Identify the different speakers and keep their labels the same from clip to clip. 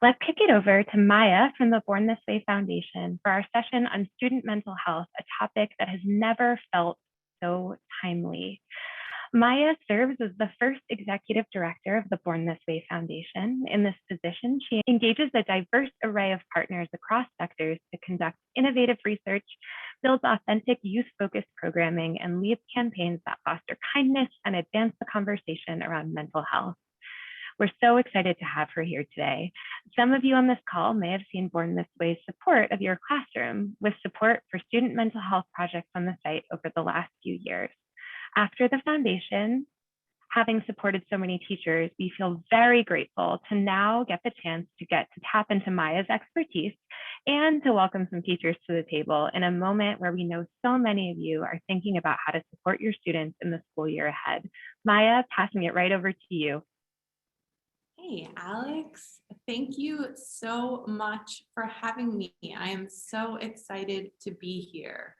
Speaker 1: Let's kick it over to Maya from the Born This Way Foundation for our session on student mental health, a topic that has never felt so timely. Maya serves as the first executive director of the Born This Way Foundation. In this position, she engages a diverse array of partners across sectors to conduct innovative research, builds authentic youth-focused programming, and leads campaigns that foster kindness and advance the conversation around mental health. We're so excited to have her here today. Some of you on this call may have seen Born This Way's support of your classroom with support for student mental health projects on the site over the last few years. After the foundation, having supported so many teachers, we feel very grateful to now get the chance to tap into Maya's expertise and to welcome some teachers to the table in a moment where we know so many of you are thinking about how to support your students in the school year ahead. Maya, passing it right over to you.
Speaker 2: Hey, Alex, thank you so much for having me. I am so excited to be here.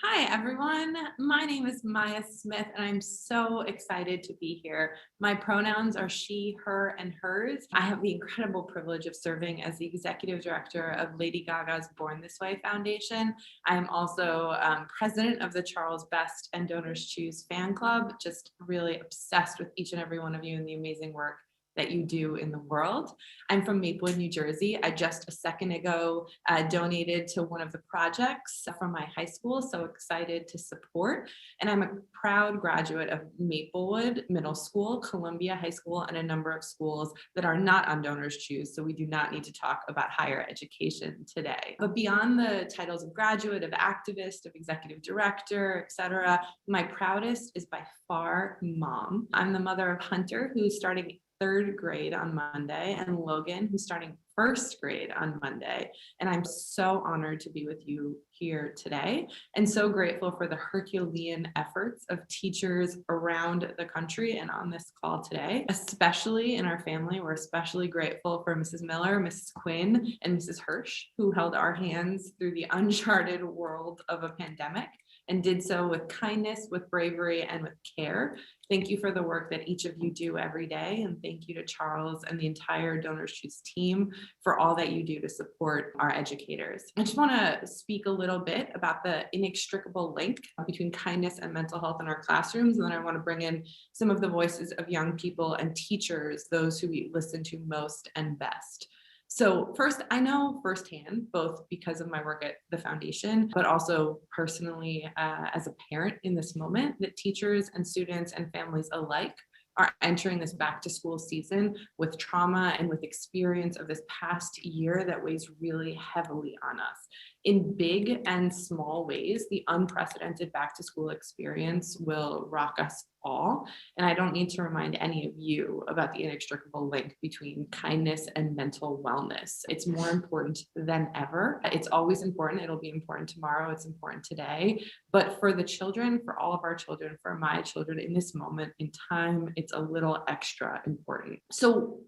Speaker 2: Hi, everyone. My name is Maya Smith, and I'm so excited to be here. My pronouns are she, her, and hers. I have the incredible privilege of serving as the executive director of Lady Gaga's Born This Way Foundation. I am also president of the Charles Best and DonorsChoose fan club, just really obsessed with each and every one of you and the amazing work that you do in the world. I'm from Maplewood, New Jersey. I just a second ago donated to one of the projects from my high school, so excited to support. And I'm a proud graduate of Maplewood Middle School, Columbia High School, and a number of schools that are not on DonorsChoose, so we do not need to talk about higher education today. But beyond the titles of graduate, of activist, of executive director, etc., my proudest is by far mom. I'm the mother of Hunter, who's starting third grade on Monday, and Logan, who's starting first grade on Monday. And I'm so honored to be with you here today, and so grateful for the Herculean efforts of teachers around the country and on this call today, especially in our family. We're especially grateful for Mrs. Miller, Mrs. Quinn, and Mrs. Hirsch, who held our hands through the uncharted world of a pandemic and did so with kindness, with bravery, and with care. Thank you for the work that each of you do every day. And thank you to Charles and the entire DonorsChoose team for all that you do to support our educators. I just want to speak a little bit about the inextricable link between kindness and mental health in our classrooms. And then I want to bring in some of the voices of young people and teachers, those who we listen to most and best. So first, I know firsthand, both because of my work at the foundation, but also personally as a parent in this moment, that teachers and students and families alike are entering this back to school season with trauma and with experience of this past year that weighs really heavily on us. In big and small ways, the unprecedented back to school experience will rock us all. And I don't need to remind any of you about the inextricable link between kindness and mental wellness. It's more important than ever. It's always important. It'll be important tomorrow. It's important today. But for the children, for all of our children, for my children in this moment in time, it's a little extra important. So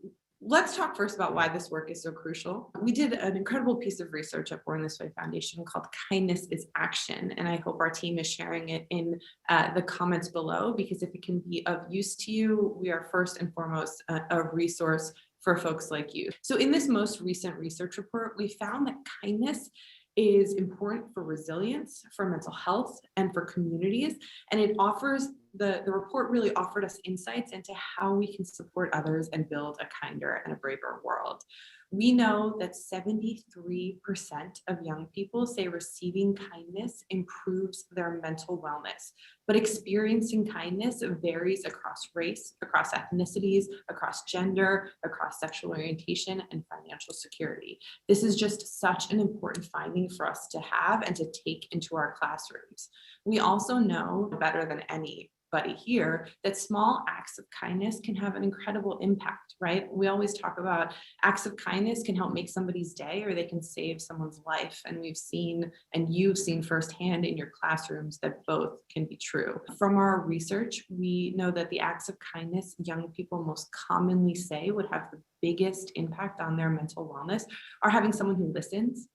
Speaker 2: let's talk first about why this work is so crucial. We did an incredible piece of research at Born This Way Foundation called Kindness is Action, and I hope our team is sharing it in the comments below, because if it can be of use to you, we are first and foremost a resource for folks like you. So in this most recent research report, we found that kindness is important for resilience, for mental health, and for communities. And it offers, the report really offered us insights into how we can support others and build a kinder and a braver world. We know that 73% of young people say receiving kindness improves their mental wellness, but experiencing kindness varies across race, across ethnicities, across gender, across sexual orientation, and financial security. This is just such an important finding for us to have and to take into our classrooms. We also know better than anybody here that small acts of kindness can have an incredible impact, right? We always talk about acts of kindness can help make somebody's day, or they can save someone's life. And we've seen, and you've seen firsthand in your classrooms, that both can be true. From our research, we know that the acts of kindness young people most commonly say would have the biggest impact on their mental wellness are having someone who listens,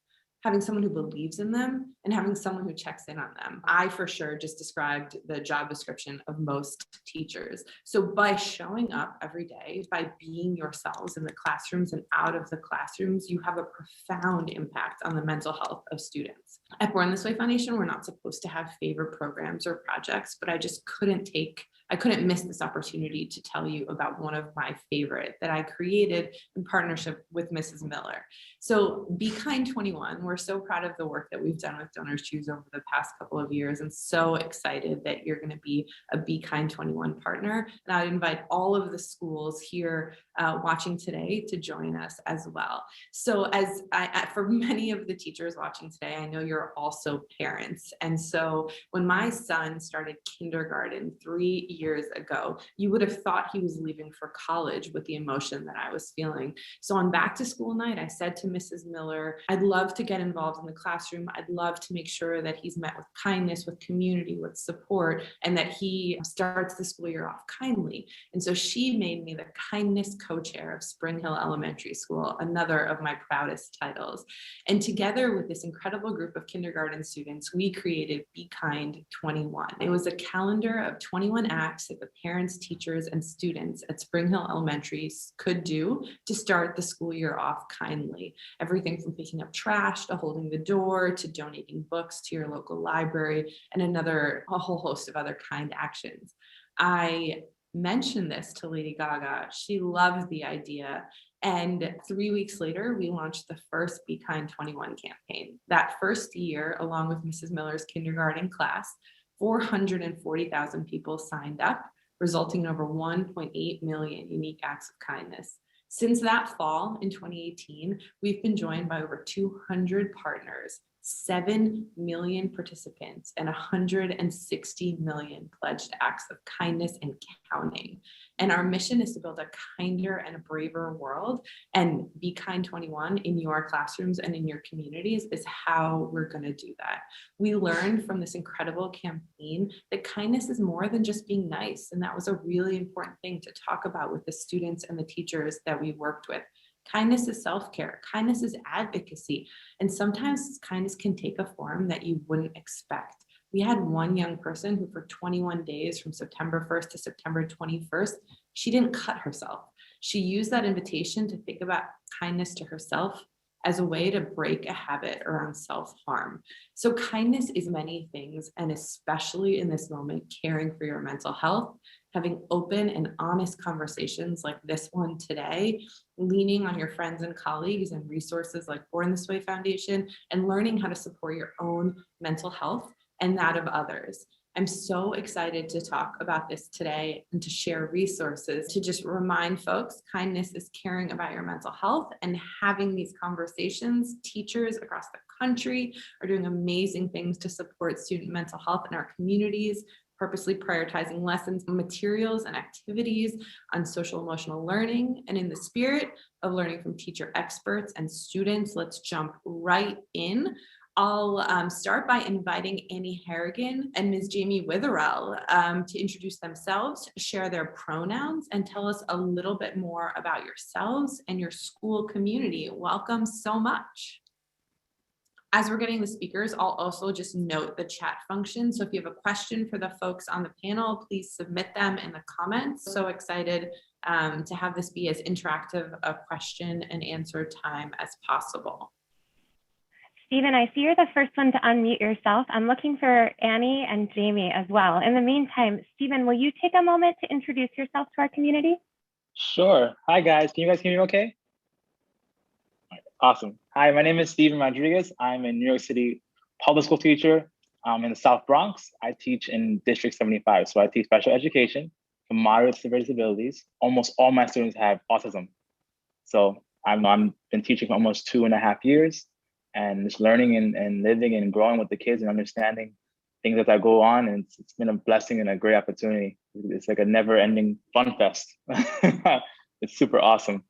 Speaker 2: having someone who believes in them, and having someone who checks in on them. I for sure just described the job description of most teachers. So by showing up every day, by being yourselves in the classrooms and out of the classrooms, you have a profound impact on the mental health of students. At Born This Way Foundation, we're not supposed to have favorite programs or projects, but I just couldn't miss this opportunity to tell you about one of my favorite that I created in partnership with Mrs. Miller. So Be Kind 21, we're so proud of the work that we've done with DonorsChoose over the past couple of years, and so excited that you're going to be a Be Kind 21 partner. And I'd invite all of the schools here watching today to join us as well. So for many of the teachers watching today, I know you're also parents. And so when my son started kindergarten 3 years ago, you would have thought he was leaving for college with the emotion that I was feeling. So on back to school night, I said to Mrs. Miller, I'd love to get involved in the classroom. I'd love to make sure that he's met with kindness, with community, with support, and that he starts the school year off kindly. And so she made me the kindness co-chair of Spring Hill Elementary School, another of my proudest titles. And together with this incredible group of kindergarten students, we created Be Kind 21. It was a calendar of 21 acts that the parents, teachers, and students at Spring Hill Elementary could do to start the school year off kindly. Everything from picking up trash to holding the door to donating books to your local library, and a whole host of other kind actions. I mentioned this to Lady Gaga. She loved the idea. And 3 weeks later, we launched the first Be Kind 21 campaign. That first year, along with Mrs. Miller's kindergarten class, 440,000 people signed up, resulting in over 1.8 million unique acts of kindness. Since that fall in 2018, we've been joined by over 200 partners, 7 million participants, and 160 million pledged acts of kindness and counting. And our mission is to build a kinder and a braver world. And Be Kind 21 in your classrooms and in your communities is how we're going to do that. We learned from this incredible campaign that kindness is more than just being nice. And that was a really important thing to talk about with the students and the teachers that we worked with. Kindness is self-care. Kindness is advocacy. And sometimes kindness can take a form that you wouldn't expect. We had one young person who for 21 days from September 1st to September 21st, she didn't cut herself. She used that invitation to think about kindness to herself as a way to break a habit around self-harm. So kindness is many things, and especially in this moment, caring for your mental health, having open and honest conversations like this one today, leaning on your friends and colleagues and resources like Born This Way Foundation, and learning how to support your own mental health and that of others. I'm so excited to talk about this today and to share resources to just remind folks kindness is caring about your mental health and having these conversations. Teachers across the country are doing amazing things to support student mental health in our communities, purposely prioritizing lessons, materials, and activities on social emotional learning. And in the spirit of learning from teacher experts and students, let's jump right in. I'll start by inviting Annie Harrigan and Ms. Jamie Witherell to introduce themselves, share their pronouns, and tell us a little bit more about yourselves and your school community. Welcome so much. As we're getting the speakers, I'll also just note the chat function. So if you have a question for the folks on the panel, please submit them in the comments. So excited to have this be as interactive a question and answer time as possible.
Speaker 1: Stephen, I see you're the first one to unmute yourself. I'm looking for Annie and Jamie as well. In the meantime, Stephen, will you take a moment to introduce yourself to our community?
Speaker 3: Sure. Hi, guys. Can you guys hear me okay? All right, awesome. Hi, my name is Stephen Rodriguez. I'm a New York City public school teacher in the South Bronx. I teach in District 75. So I teach special education for moderate to severe disabilities. Almost all my students have autism. So I've been teaching for almost 2.5 years. And just learning and living and growing with the kids and understanding things as I go on. And it's been a blessing and a great opportunity. It's like a never ending fun fest. It's super awesome.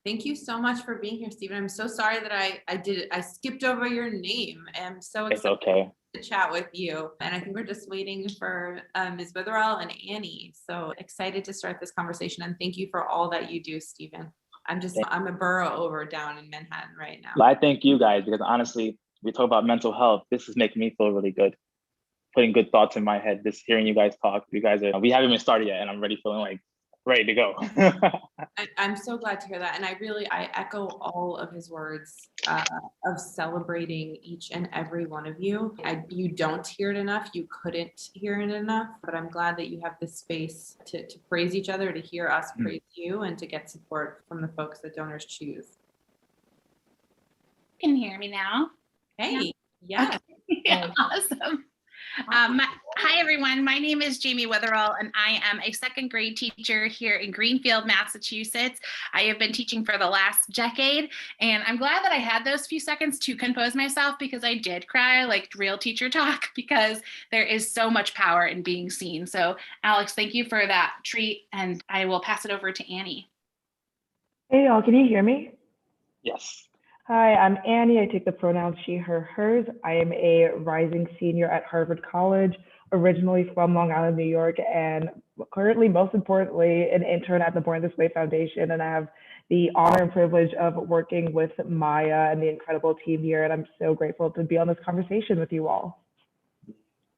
Speaker 2: Thank you so much for being here, Stephen. I'm so sorry that I skipped over your name. I'm so excited to chat with you. And I think we're just waiting for Ms. Witherell and Annie. So excited to start this conversation. And thank you for all that you do, Stephen. I'm a borough over down in Manhattan right now.
Speaker 3: I thank you guys because honestly, we talk about mental health. This is making me feel really good. Putting good thoughts in my head. Just hearing you guys talk. We haven't even started yet, and I'm already feeling like ready to go.
Speaker 2: I'm so glad to hear that. And I echo all of his words of celebrating each and every one of you. You don't hear it enough. You couldn't hear it enough, but I'm glad that you have this space to praise each other, to hear us praise you, and to get support from the folks that Donors Choose.
Speaker 4: Can you hear me now?
Speaker 2: Hey, yeah.
Speaker 4: Yeah, awesome. Hi, everyone. My name is Jamie Wetherall, and I am a second grade teacher here in Greenfield, Massachusetts. I have been teaching for the last decade, and I'm glad that I had those few seconds to compose myself, because I did cry like real teacher talk, because there is so much power in being seen. So, Alex, thank you for that treat, and I will pass it over to Annie.
Speaker 5: Hey, y'all, can you hear me?
Speaker 3: Yes.
Speaker 5: Hi, I'm Annie. I take the pronouns she, her, hers. I am a rising senior at Harvard College, originally from Long Island, New York, and currently, most importantly, an intern at the Born This Way Foundation. And I have the honor and privilege of working with Maya and the incredible team here. And I'm so grateful to be on this conversation with you all.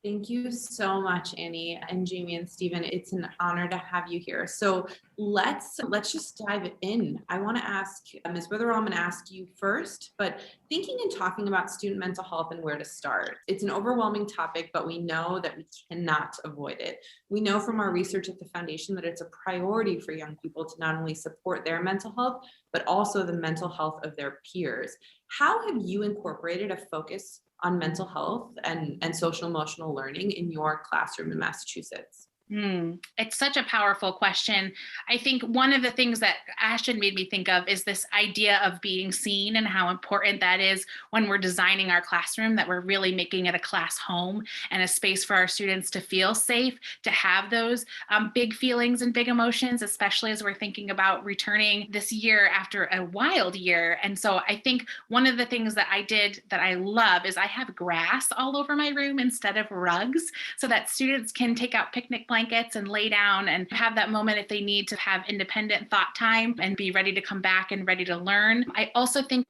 Speaker 2: Thank you so much, Annie and Jamie and Stephen. It's an honor to have you here. So let's just dive in. I want to ask Ms. Witherall, I'm going to ask you first, but thinking and talking about student mental health and where to start. It's an overwhelming topic, but we know that we cannot avoid it. We know from our research at the foundation that it's a priority for young people to not only support their mental health, but also the mental health of their peers. How have you incorporated a focus on mental health and social emotional learning in your classroom in Massachusetts?
Speaker 4: It's such a powerful question. I think one of the things that Ashton made me think of is this idea of being seen, and how important that is when we're designing our classroom, that we're really making it a class home and a space for our students to feel safe, to have those big feelings and big emotions, especially as we're thinking about returning this year after a wild year. And so I think one of the things that I did that I love is I have grass all over my room instead of rugs, so that students can take out picnic blankets and lay down and have that moment if they need to have independent thought time and be ready to come back and ready to learn. I also think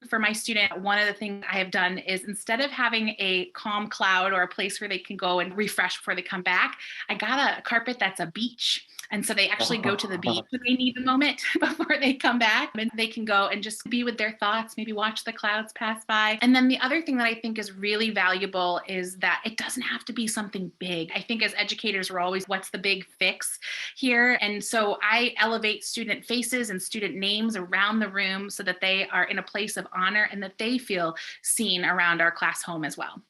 Speaker 4: for my student, one of the things I have done is, instead of having a calm cloud or a place where they can go and refresh before they come back, I got a carpet that's a beach. And so they actually go to the beach when they need the moment before they come back, and they can go and just be with their thoughts, maybe watch the clouds pass by. And then the other thing that I think is really valuable is that it doesn't have to be something big. I think as educators, we're always, what's the big fix here? And so I elevate student faces and student names around the room so that they are in a place of honor and that they feel seen around our class home as well.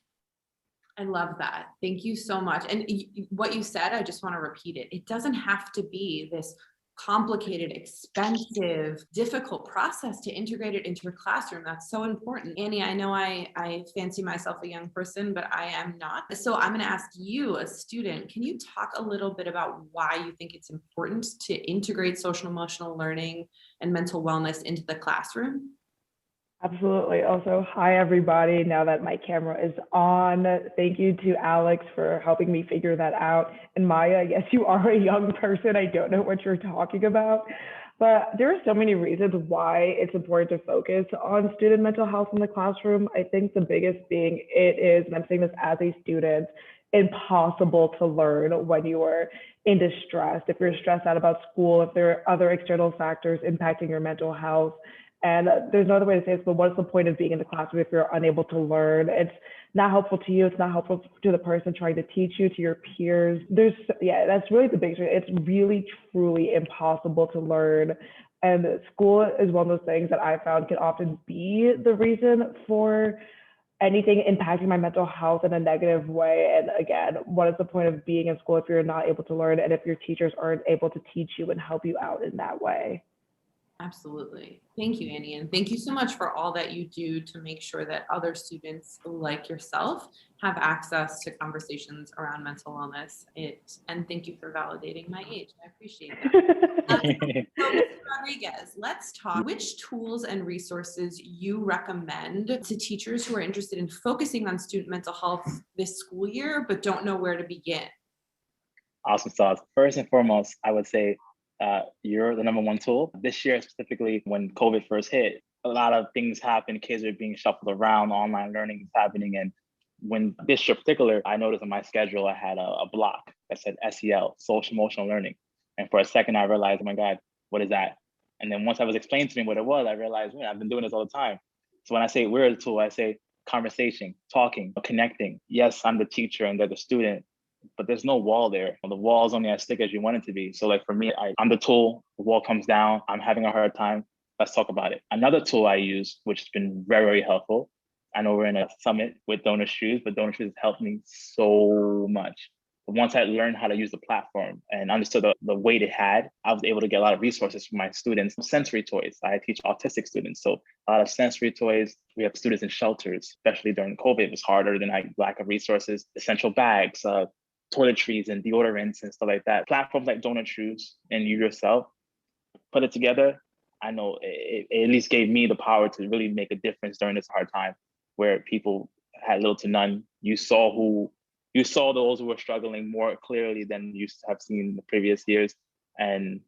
Speaker 2: I love that. Thank you so much. And what you said, I just want to repeat it. It doesn't have to be this complicated, expensive, difficult process to integrate it into your classroom. That's so important. Annie, I know I fancy myself a young person, but I am not. So I'm going to ask you, a student, can you talk a little bit about why you think it's important to integrate social emotional learning and mental wellness into the classroom?
Speaker 5: Absolutely. Also, hi, everybody. Now that my camera is on, thank you to Alex for helping me figure that out. And Maya, yes, you are a young person. I don't know what you're talking about, but there are so many reasons why it's important to focus on student mental health in the classroom. I think the biggest being it is, and I'm saying this as a student, impossible to learn when you are in distress, if you're stressed out about school, if there are other external factors impacting your mental health. And there's no other way to say this, but what's the point of being in the classroom if you're unable to learn? It's not helpful to you. It's not helpful to the person trying to teach you, to your peers. That's really the biggest reason. It's really, truly impossible to learn. And school is one of those things that I found can often be the reason for anything impacting my mental health in a negative way. And again, what is the point of being in school if you're not able to learn and if your teachers aren't able to teach you and help you out in that way?
Speaker 2: Absolutely. Thank you, Annie. And thank you so much for all that you do to make sure that other students like yourself have access to conversations around mental wellness. And thank you for validating my age. I appreciate that. So, Mr. Rodriguez, let's talk which tools and resources you recommend to teachers who are interested in focusing on student mental health this school year, but don't know where to begin.
Speaker 3: Awesome thoughts. First and foremost, I would say you're the number one tool. This year, specifically when COVID first hit, a lot of things happen. Kids are being shuffled around, online learning is happening. And when this year in particular, I noticed on my schedule, I had a block that said SEL, social emotional learning. And for a second, I realized, oh my God, what is that? And then once I was explained to me what it was, I realized, man, I've been doing this all the time. So when I say we're a tool, I say conversation, talking, connecting. Yes, I'm the teacher and they're the student, but there's no wall there. The wall is only as thick as you want it to be. So like for me, I'm the tool, the wall comes down, I'm having a hard time. Let's talk about it. Another tool I use, which has been very, very helpful. I know we're in a summit with DonorsChoose, but DonorsChoose has helped me so much. But once I learned how to use the platform and understood the weight it had, I was able to get a lot of resources for my students. Sensory toys. I teach autistic students, so a lot of sensory toys. We have students in shelters, especially during COVID. It was harder than lack of resources. Essential bags, toiletries and deodorants and stuff like that. Platforms like DonorsChoose and you yourself put it together. I know it at least gave me the power to really make a difference during this hard time where people had little to none. You saw those who were struggling more clearly than you have seen in the previous years. And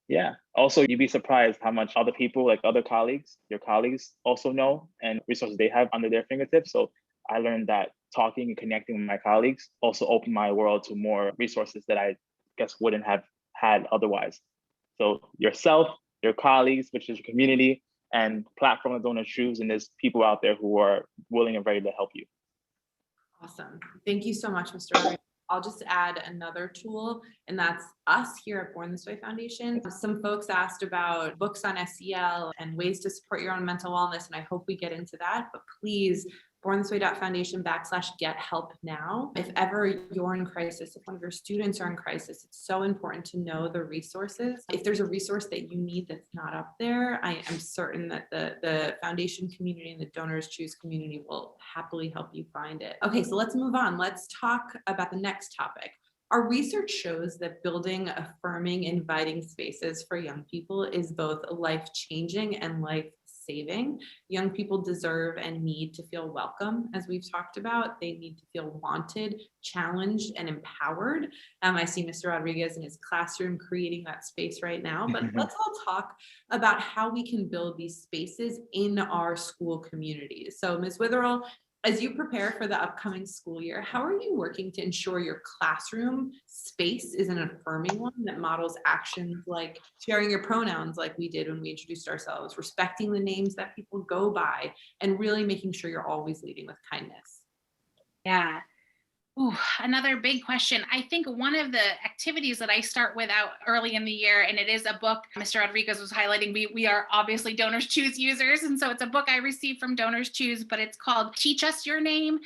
Speaker 3: yeah, also you'd be surprised how much other people, like other colleagues, your colleagues also know and resources they have under their fingertips. So I learned that talking and connecting with my colleagues also opened my world to more resources that I guess wouldn't have had otherwise. So yourself, your colleagues, which is your community, and platform of DonorsChoose, and there's people out there who are willing and ready to help you.
Speaker 2: Awesome. Thank you so much, Mr. Rodriguez. I'll just add another tool, and that's us here at Born This Way Foundation. Some folks asked about books on SEL and ways to support your own mental wellness, and I hope we get into that, but please, bornthisway.foundation/get help now. If ever you're in crisis, if one of your students are in crisis, it's so important to know the resources. If there's a resource that you need that's not up there, I am certain that the foundation community and the DonorsChoose community will happily help you find it. Okay, so let's move on. Let's talk about the next topic. Our research shows that building affirming, inviting spaces for young people is both life-changing and life-saving. Young people deserve and need to feel welcome, as we've talked about. They need to feel wanted, challenged, and empowered. I see Mr. Rodriguez in his classroom creating that space right now, but let's all talk about how we can build these spaces in our school communities. So Ms. Witherell, as you prepare for the upcoming school year, how are you working to ensure your classroom space is an affirming one that models actions like sharing your pronouns like we did when we introduced ourselves, respecting the names that people go by, and really making sure you're always leading with kindness?
Speaker 4: Yeah. Ooh, another big question. I think one of the activities that I start with out early in the year, and it is a book Mr. Rodriguez was highlighting, we are obviously DonorsChoose users, and so it's a book I received from DonorsChoose, but it's called Teach Us Your Name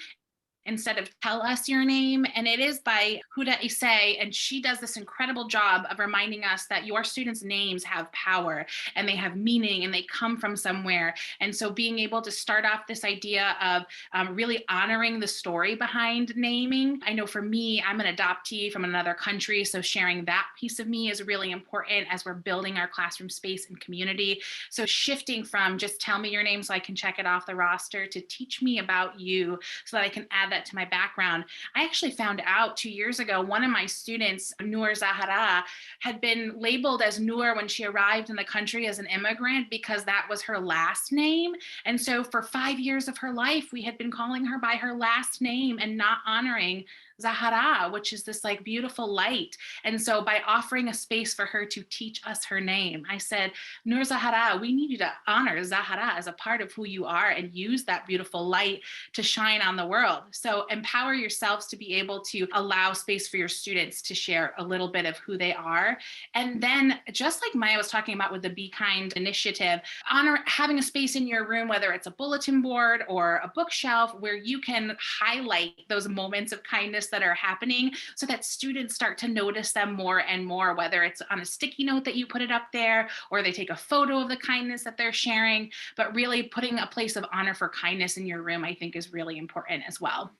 Speaker 4: instead of Tell Us Your Name. And it is by Huda Issei, and she does this incredible job of reminding us that your students' names have power and they have meaning and they come from somewhere. And so being able to start off this idea of really honoring the story behind naming. I know for me, I'm an adoptee from another country, so sharing that piece of me is really important as we're building our classroom space and community. So shifting from just tell me your name so I can check it off the roster to teach me about you so that I can add that to my background. I actually found out 2 years ago, one of my students, Noor Zahara, had been labeled as Noor when she arrived in the country as an immigrant because that was her last name. And so for 5 years of her life, we had been calling her by her last name and not honoring Zahara, which is this like beautiful light. And so by offering a space for her to teach us her name, I said, Noor Zahara, we need you to honor Zahara as a part of who you are and use that beautiful light to shine on the world. So empower yourselves to be able to allow space for your students to share a little bit of who they are. And then just like Maya was talking about with the Be Kind initiative, honor having a space in your room, whether it's a bulletin board or a bookshelf, where you can highlight those moments of kindness that are happening so that students start to notice them more and more, whether it's on a sticky note that you put it up there or they take a photo of the kindness that they're sharing. But really putting a place of honor for kindness in your room, I think, is really important as well.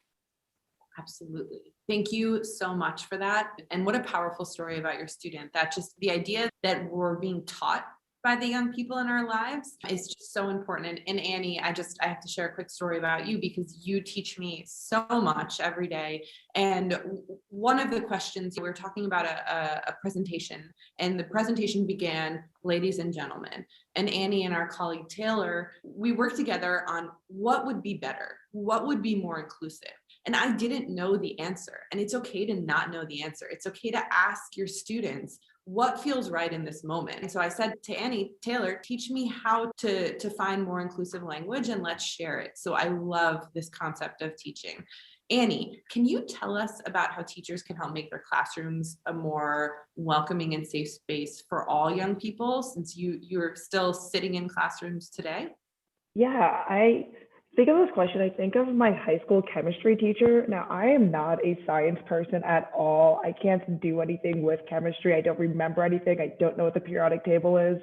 Speaker 2: Absolutely. Thank you so much for that. And what a powerful story about your student. That just the idea that we're being taught by the young people in our lives is just so important. And Annie, I have to share a quick story about you because you teach me so much every day. And one of the questions, we were talking about a presentation, and the presentation began, ladies and gentlemen. And Annie and our colleague Taylor, we worked together on what would be better, what would be more inclusive. And I didn't know the answer. And it's okay to not know the answer. It's okay to ask your students what feels right in this moment. And so I said to Annie, Taylor, teach me how to find more inclusive language and let's share it. So I love this concept of teaching. Annie, can you tell us about how teachers can help make their classrooms a more welcoming and safe space for all young people, since you're still sitting in classrooms today?
Speaker 5: Yeah, I think of this question, I think of my high school chemistry teacher. Now, I am not a science person at all. I can't do anything with chemistry. I don't remember anything. I don't know what the periodic table is.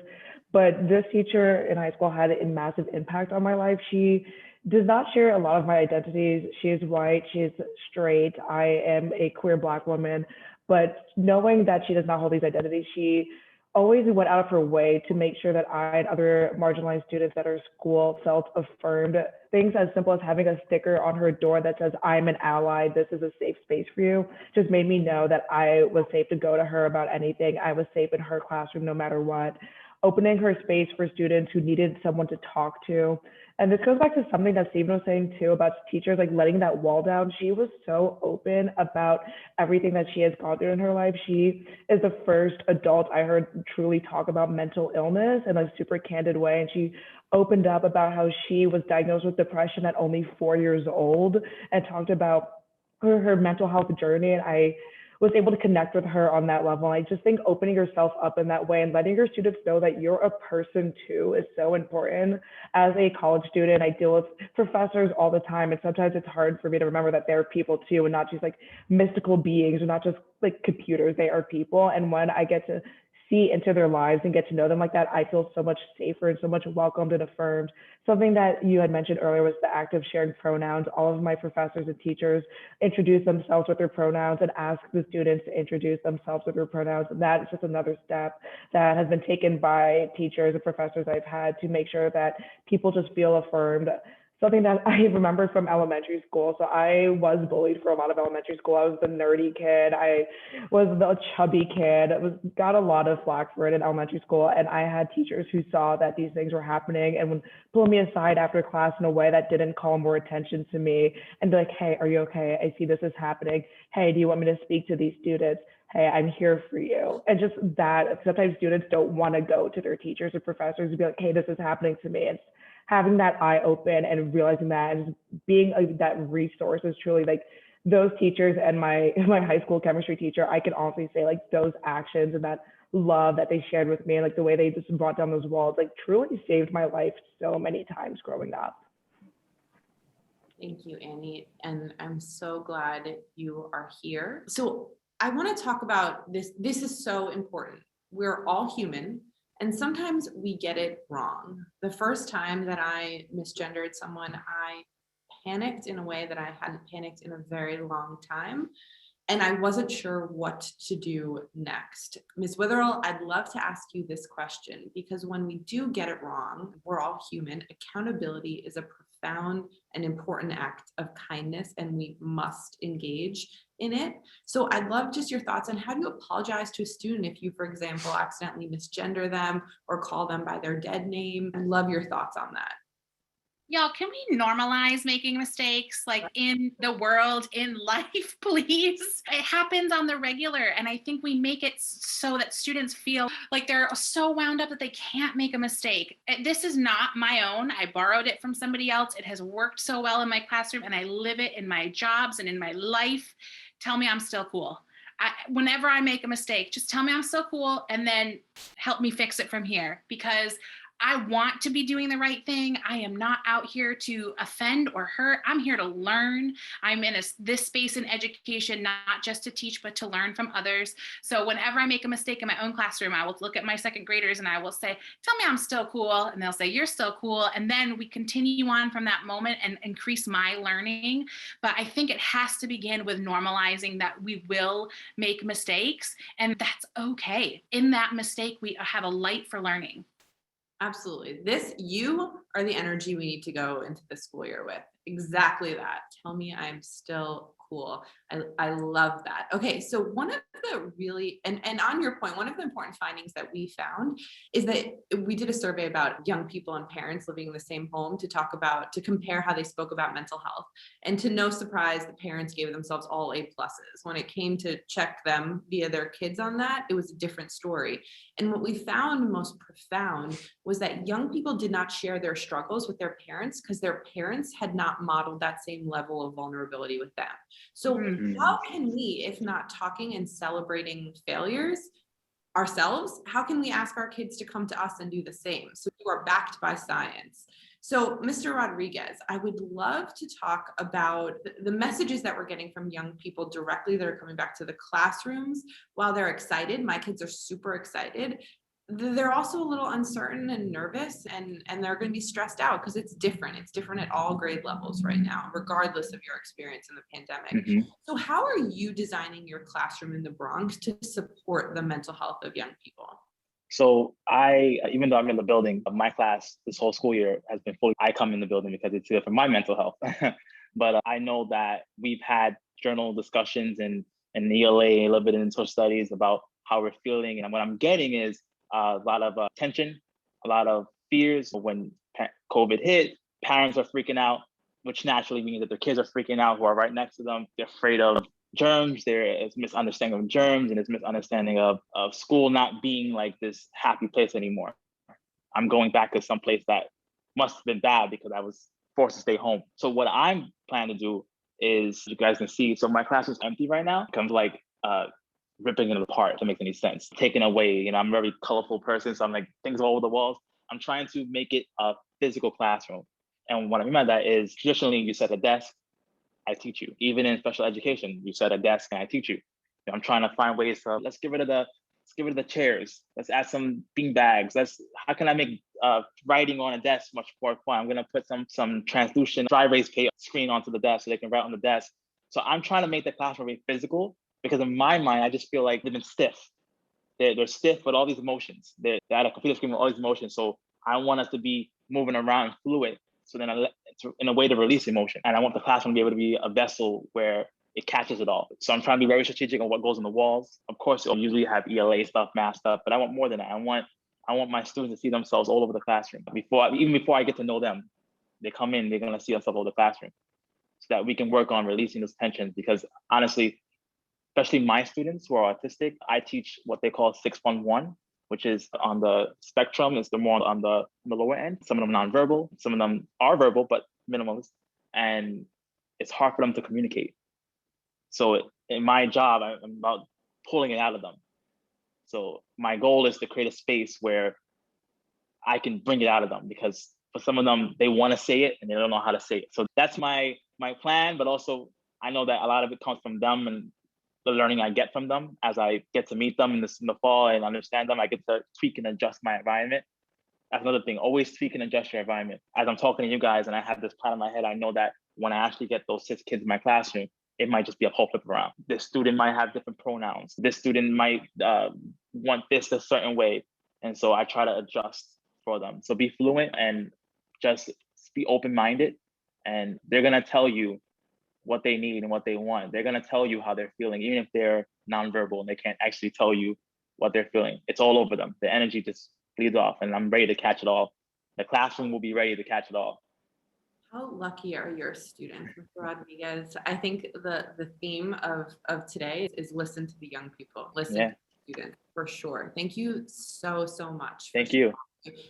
Speaker 5: But this teacher in high school had a massive impact on my life. She does not share a lot of my identities. She is white, she is straight. I am a queer Black woman. But knowing that she does not hold these identities, she always went out of her way to make sure that I and other marginalized students at her school felt affirmed. Things as simple as having a sticker on her door that says, I'm an ally, this is a safe space for you, just made me know that I was safe to go to her about anything. I was safe in her classroom no matter what. Opening her space for students who needed someone to talk to. And this goes back to something that Stephen was saying too about teachers, like letting that wall down. She was so open about everything that she has gone through in her life. She is the first adult I heard truly talk about mental illness in a super candid way. And she opened up about how she was diagnosed with depression at only 4 years old and talked about her mental health journey. And I was able to connect with her on that level. I just think opening yourself up in that way and letting your students know that you're a person too is so important. As a college student, I deal with professors all the time, and sometimes it's hard for me to remember that they're people too, and not just like mystical beings or not just like computers. They are people. And when I get to see into their lives and get to know them like that, I feel so much safer and so much welcomed and affirmed. Something that you had mentioned earlier was the act of sharing pronouns. All of my professors and teachers introduce themselves with their pronouns and ask the students to introduce themselves with their pronouns. And that is just another step that has been taken by teachers and professors I've had to make sure that people just feel affirmed. Something that I remember from elementary school. So I was bullied for a lot of elementary school. I was the nerdy kid. I was the chubby kid. Got a lot of flack for it in elementary school. And I had teachers who saw that these things were happening and would pull me aside after class in a way that didn't call more attention to me and be like, hey, are you okay? I see this is happening. Hey, do you want me to speak to these students? Hey, I'm here for you. And just that, sometimes students don't want to go to their teachers or professors and be like, hey, this is happening to me. It's having that eye open and realizing that and being that resource is truly like those teachers and my high school chemistry teacher, I can honestly say like those actions and that love that they shared with me and like the way they just brought down those walls, like truly saved my life so many times growing up.
Speaker 2: Thank you, Annie. And I'm so glad you are here. So I want to talk about this. This is so important. We're all human. And sometimes we get it wrong. The first time that I misgendered someone, I panicked in a way that I hadn't panicked in a very long time. And I wasn't sure what to do next. Ms. Witherell, I'd love to ask you this question, because when we do get it wrong, we're all human. Accountability is a profound and important act of kindness, and we must engage in it. So I'd love just your thoughts on how do you apologize to a student if you, for example, accidentally misgender them or call them by their dead name. I'd love your thoughts on that.
Speaker 4: Y'all, can we normalize making mistakes like in the world, in life, please? It happens on the regular. And I think we make it so that students feel like they're so wound up that they can't make a mistake. This is not my own. I borrowed it from somebody else. It has worked so well in my classroom and I live it in my jobs and in my life. Tell me I'm still cool. Whenever I make a mistake, just tell me I'm still cool and then help me fix it from here, because I want to be doing the right thing. I am not out here to offend or hurt. I'm here to learn. I'm in this space in education, not just to teach, but to learn from others. So whenever I make a mistake in my own classroom, I will look at my second graders and I will say, tell me I'm still cool. And they'll say, you're still cool. And then we continue on from that moment and increase my learning. But I think it has to begin with normalizing that we will make mistakes, and that's okay. In that mistake, we have a light for learning.
Speaker 2: Absolutely. You are the energy we need to go into the school year with. Exactly that. Tell me I'm still cool. I love that. Okay, so one of the really, and on your point, one of the important findings that we found is that we did a survey about young people and parents living in the same home to compare how they spoke about mental health. And to no surprise, the parents gave themselves all A pluses. When it came to check them via their kids on that, it was a different story. And what we found most profound was that young people did not share their struggles with their parents because their parents had not modeled that same level of vulnerability with them. So how can we, if not talking and celebrating failures ourselves, how can we ask our kids to come to us and do the same? So you are backed by science. So Mr. Rodriguez, I would love to talk about the messages that we're getting from young people directly that are coming back to the classrooms. While they're excited, my kids are super excited, they're also a little uncertain and nervous, and they're going to be stressed out because it's different. It's different at all grade levels right now, regardless of your experience in the pandemic. So how are you designing your classroom in the Bronx to support the mental health of young people?
Speaker 3: So even though I'm in the building, my class this whole school year has been I come in the building because it's here for my mental health. But I know that we've had journal discussions and ELA, a little bit in social studies about how we're feeling. And what I'm getting is a lot of tension, a lot of fears. When COVID hit, parents are freaking out, which naturally means that their kids are freaking out who are right next to them. They're afraid of germs. There is misunderstanding of germs, and there's misunderstanding of school not being like this happy place anymore. I'm going back to some place that must have been bad because I was forced to stay home. So what I'm planning to do is, you guys can see, so my class is empty right now. It comes like ripping it apart, if it makes any sense. Taken away, I'm a very colorful person, so I'm like things all over the walls. I'm trying to make it a physical classroom. And what I mean by that is, traditionally you set a desk, I teach you. Even in special education, you set a desk and I teach you. I'm trying to find ways to, let's get rid of the chairs. Let's add some bean bags. How can I make writing on a desk much more fun? I'm gonna put some translucent dry erase paper screen onto the desk so they can write on the desk. So I'm trying to make the classroom very physical, because in my mind, I just feel like they've been stiff. They're stiff with all these emotions. They're at a computer screen with all these emotions. So I want us to be moving around and fluid. So then in a way to release emotion. And I want the classroom to be able to be a vessel where it catches it all. So I'm trying to be very strategic on what goes on the walls. Of course, I'll usually have ELA stuff, math stuff, but I want more than that. I want my students to see themselves all over the classroom. Even before I get to know them, they come in, they're gonna see themselves all over the classroom, so that we can work on releasing those tensions. Because honestly, especially my students who are autistic, I teach what they call 611, which is on the spectrum. It's the more on the lower end. Some of them nonverbal, some of them are verbal, but minimalist. And it's hard for them to communicate. So in my job, I'm about pulling it out of them. So my goal is to create a space where I can bring it out of them, because for some of them, they want to say it and they don't know how to say it. So that's my plan, but also I know that a lot of it comes from them and the learning I get from them as I get to meet them in the fall and understand them. I get to tweak and adjust my environment. That's another thing, always tweak and adjust your environment. As I'm talking to you guys and I have this plan in my head, I know that when I actually get those 6 kids in my classroom, it might just be a whole flip around. This student might have different pronouns. This student might want this a certain way. And so I try to adjust for them. So be fluent and just be open-minded, and they're gonna tell you what they need and what they want. They're gonna tell you how they're feeling, even if they're nonverbal and they can't actually tell you what they're feeling. It's all over them. The energy just bleeds off, and I'm ready to catch it all. The classroom will be ready to catch it all.
Speaker 2: How lucky are your students, Mr. Rodriguez? I think the theme of today is listen to the young people, listen to the students, for sure. Thank you so much.
Speaker 3: Thank you.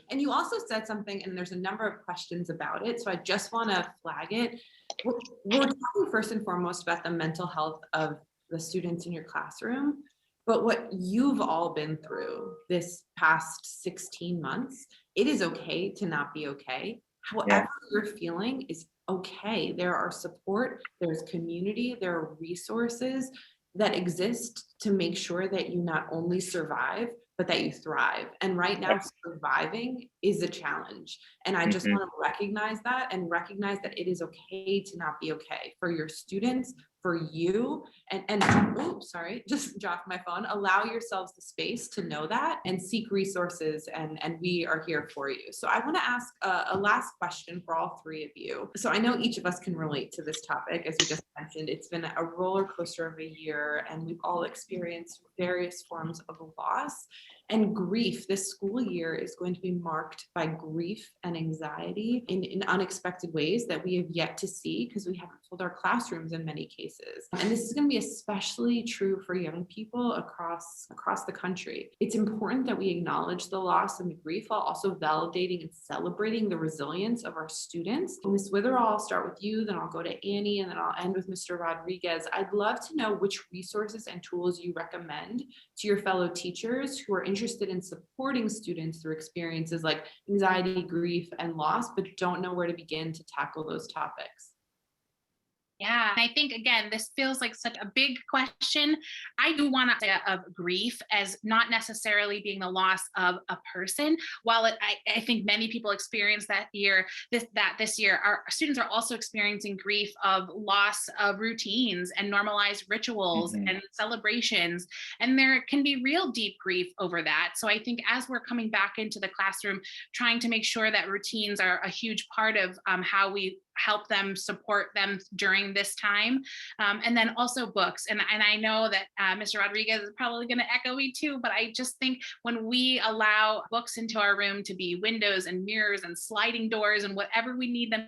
Speaker 2: And you also said something, and there's a number of questions about it, so I just want to flag it. We're talking first and foremost about the mental health of the students in your classroom, but what you've all been through this past 16 months, it is okay to not be okay. However you're feeling is okay. There are support, there's community, there are resources that exist to make sure that you not only survive, but that you thrive. And right now, surviving is a challenge. And I just want to recognize that and recognize that it is okay to not be okay, for your students, for you, and oops, sorry, just dropped my phone. Allow yourselves the space to know that and seek resources, and we are here for you. So I want to ask a last question for all three of you. So I know each of us can relate to this topic. As we just mentioned, it's been a roller coaster of a year, and we've all experienced various forms of loss and grief. This school year is going to be marked by grief and anxiety in unexpected ways that we have yet to see, because we haven't filled our classrooms in many cases. And this is going to be especially true for young people across the country. It's important that we acknowledge the loss and the grief while also validating and celebrating the resilience of our students. Ms. Witherall, I'll start with you, then I'll go to Annie, and then I'll end with Mr. Rodriguez. I'd love to know which resources and tools you recommend to your fellow teachers who are interested in supporting students through experiences like anxiety, grief, and loss, but don't know where to begin to tackle those topics.
Speaker 4: Yeah, I think, again, this feels like such a big question. I do want to say of grief as not necessarily being the loss of a person. While I think many people experience that this year, our students are also experiencing grief of loss of routines and normalized rituals and celebrations. And there can be real deep grief over that. So I think as we're coming back into the classroom, trying to make sure that routines are a huge part of how we help them, support them during this time. And then also books. And I know that Mr. Rodriguez is probably going to echo me too, but I just think when we allow books into our room to be windows and mirrors and sliding doors and whatever we need them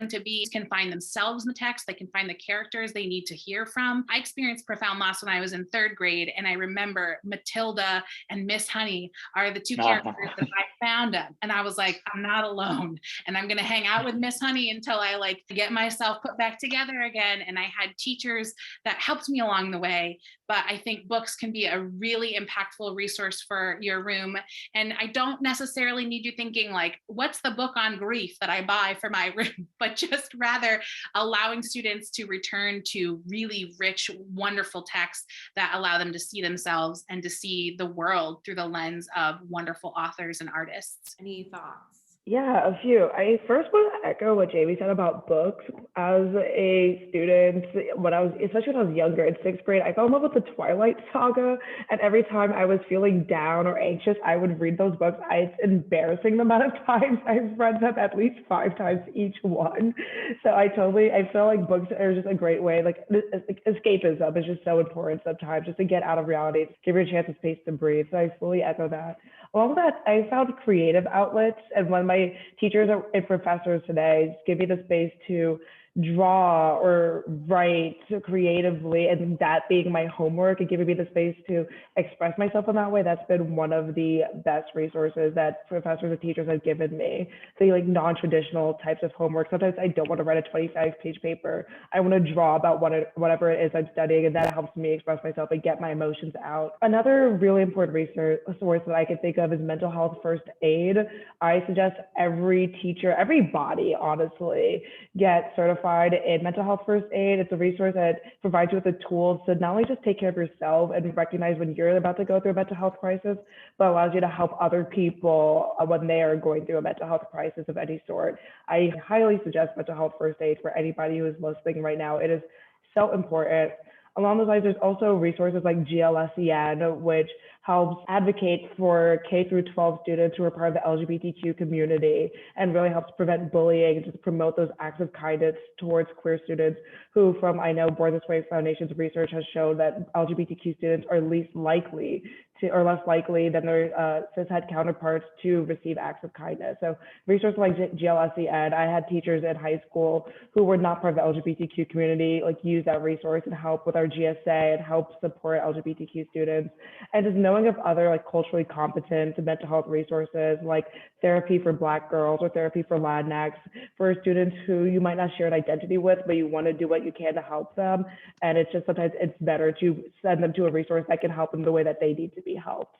Speaker 4: to be, can find themselves in the text, they can find the characters they need to hear from. I experienced profound loss when I was in third grade, and I remember Matilda and Miss Honey are the two characters that I found them, and I was like, I'm not alone, and I'm gonna hang out with Miss Honey until I get myself put back together again. And I had teachers that helped me along the way. But I think books can be a really impactful resource for your room. And I don't necessarily need you thinking what's the book on grief that I buy for my room, but just rather allowing students to return to really rich, wonderful texts that allow them to see themselves and to see the world through the lens of wonderful authors and artists.
Speaker 2: Any thoughts?
Speaker 5: Yeah, a few. I first want to echo what Jamie said about books. As a student, especially when I was younger in sixth grade, I fell in love with the Twilight Saga. And every time I was feeling down or anxious, I would read those books. It's embarrassing the amount of times I've read them, at least 5 times each one. So I feel like books are just a great way, escapism is just so important sometimes, just to get out of reality, give you a chance and space to breathe. So I fully echo that. Along with that, I found creative outlets, and when my teachers and professors today give me the space to draw or write creatively, and that being my homework and giving me the space to express myself in that way, that's been one of the best resources that professors and teachers have given me. The non-traditional types of homework. Sometimes I don't want to write a 25-page paper. I want to draw about whatever it is I'm studying, and that helps me express myself and get my emotions out. Another really important resource that I can think of is mental health first aid. I suggest every teacher, everybody, honestly, get certified in mental health first aid. It's a resource that provides you with the tools to not only just take care of yourself and recognize when you're about to go through a mental health crisis, but allows you to help other people when they are going through a mental health crisis of any sort. I highly suggest mental health first aid for anybody who is listening right now. It is so important. Along those lines, there's also resources like GLSEN, which helps advocate for K through 12 students who are part of the LGBTQ community and really helps prevent bullying and just promote those acts of kindness towards queer students who, from I know Born This Way Foundation's research has shown that LGBTQ students are less likely than their cishet counterparts to receive acts of kindness. So resources like GLSEN, I had teachers in high school who were not part of the LGBTQ community use that resource and help with our GSA and help support LGBTQ students. And just knowing of other culturally competent mental health resources like therapy for Black girls or therapy for Latinx, for students who you might not share an identity with, but you want to do what you can to help them. And it's just sometimes it's better to send them to a resource that can help them the way that they need to be helped.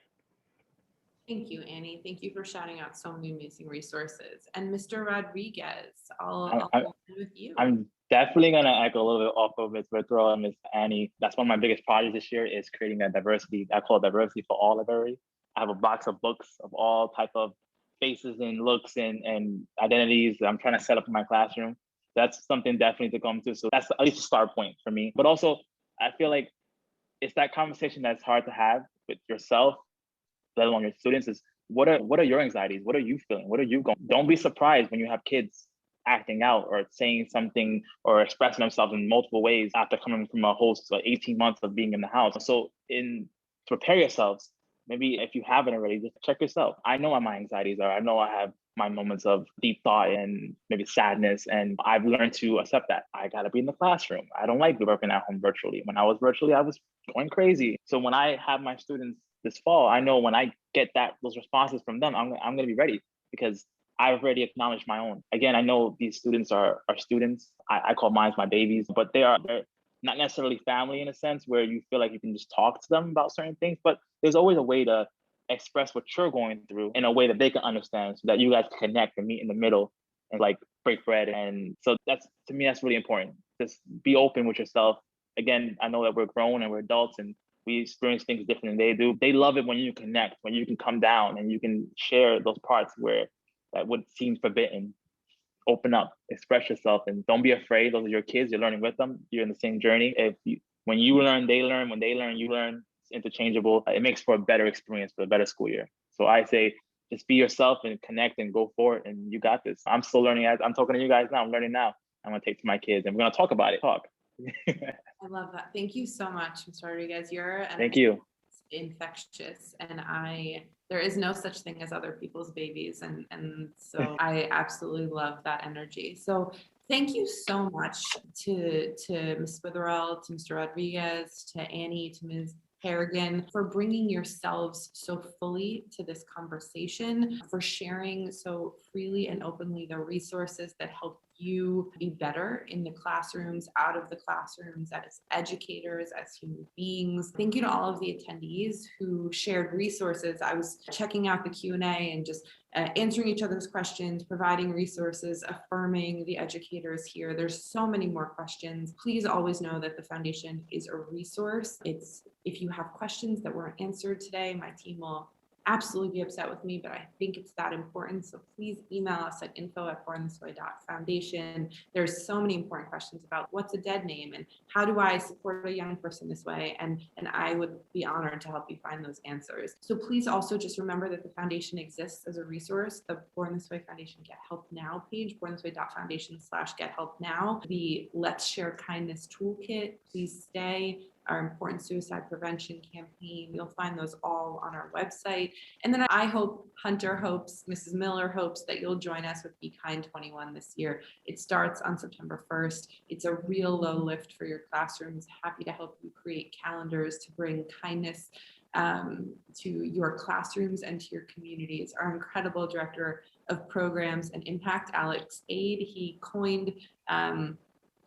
Speaker 2: Thank you, Annie. Thank you for shouting out so many amazing resources. And Mr. Rodriguez, I'll end with you.
Speaker 3: I'm definitely going to echo a little bit off of Ms. Witherall and Ms. Annie. That's one of my biggest projects this year is creating a diversity. I call it Diversity for All library. I have a box of books of all type of faces and looks and identities that I'm trying to set up in my classroom. That's something definitely to come to. So that's at least a start point for me. But also, I feel like it's that conversation that's hard to have with yourself, let alone your students, is what are your anxieties? What are you feeling? What are you going? Don't be surprised when you have kids acting out or saying something or expressing themselves in multiple ways after coming from a whole 18 months of being in the house. So to prepare yourselves, maybe if you haven't already, just check yourself. I know what my anxieties are. I know I have my moments of deep thought and maybe sadness. And I've learned to accept that. I got to be in the classroom. I don't like working at home virtually. When I was virtually, I was going crazy. So when I have my students this fall, I know when I get those responses from them, I'm going to be ready because I've already acknowledged my own. Again, I know these students are students. I call mine my babies, but they're not necessarily family in a sense where you feel like you can just talk to them about certain things, but there's always a way to express what you're going through in a way that they can understand so that you guys can connect and meet in the middle and like break bread. And so that's, to me, that's really important. Just be open with yourself. Again, I know that we're grown and we're adults and we experience things different than they do. They love it when you connect, when you can come down and you can share those parts where that would seem forbidden. Open up, express yourself, and don't be afraid. Those are your kids. You're learning with them. You're in the same journey. When you learn, they learn. When they learn, you learn. It's interchangeable. It makes for a better experience, for a better school year. So I say, just be yourself and connect and go for it. And you got this. I'm still learning as I'm talking to you guys now. I'm learning now. I'm going to take to my kids and we're going to talk about it.
Speaker 2: I love that. Thank you so much, Mr. Rodriguez.
Speaker 3: Thank you.
Speaker 2: Infectious, and there is no such thing as other people's babies, and so I absolutely love that energy. So thank you so much to Ms. Witherell, to Mr. Rodriguez, to Annie, to Ms. Harrigan, for bringing yourselves so fully to this conversation, for sharing so freely and openly the resources that help you be better in the classrooms, out of the classrooms, as educators, as human beings. Thank you to all of the attendees who shared resources. I was checking out the Q&A and just answering each other's questions, providing resources, affirming the educators here. There's so many more questions. Please always know that the foundation is a resource. If you have questions that weren't answered today, my team will absolutely be upset with me, but I think it's that important. So please email us at info@bornthisway.foundation. There's so many important questions about what's a dead name and how do I support a young person this way? And I would be honored to help you find those answers. So please also just remember that the foundation exists as a resource. The Born This Way Foundation Get Help Now page, bornthisway.foundation/gethelpnow. The Let's Share Kindness Toolkit, please stay. Our important suicide prevention campaign. You'll find those all on our website. And then I hope, Hunter hopes, Mrs. Miller hopes that you'll join us with Be Kind 21 this year. It starts on September 1st. It's a real low lift for your classrooms. Happy to help you create calendars to bring kindness to your classrooms and to your communities. Our incredible director of programs and impact, Alex Aid, he coined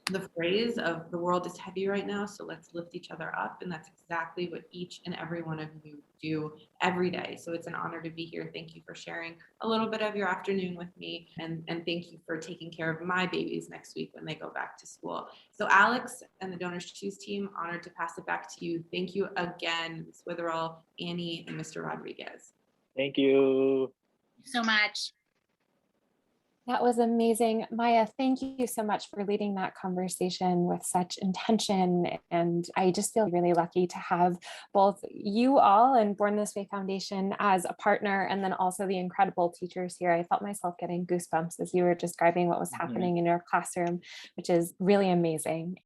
Speaker 2: the phrase of the world is heavy right now, so let's lift each other up. And that's exactly what each and every one of you do every day. So it's an honor to be here. Thank you for sharing a little bit of your afternoon with me. And thank you for taking care of my babies next week when they go back to school. So Alex and the DonorsChoose team, honored to pass it back to you. Thank you again, Ms. Witherell, Annie, and Mr. Rodriguez.
Speaker 3: Thank you
Speaker 4: so much.
Speaker 6: That was amazing. Maya, thank you so much for leading that conversation with such intention. And I just feel really lucky to have both you all and Born This Way Foundation as a partner, and then also the incredible teachers here. I felt myself getting goosebumps as you were describing what was happening in your classroom, which is really amazing.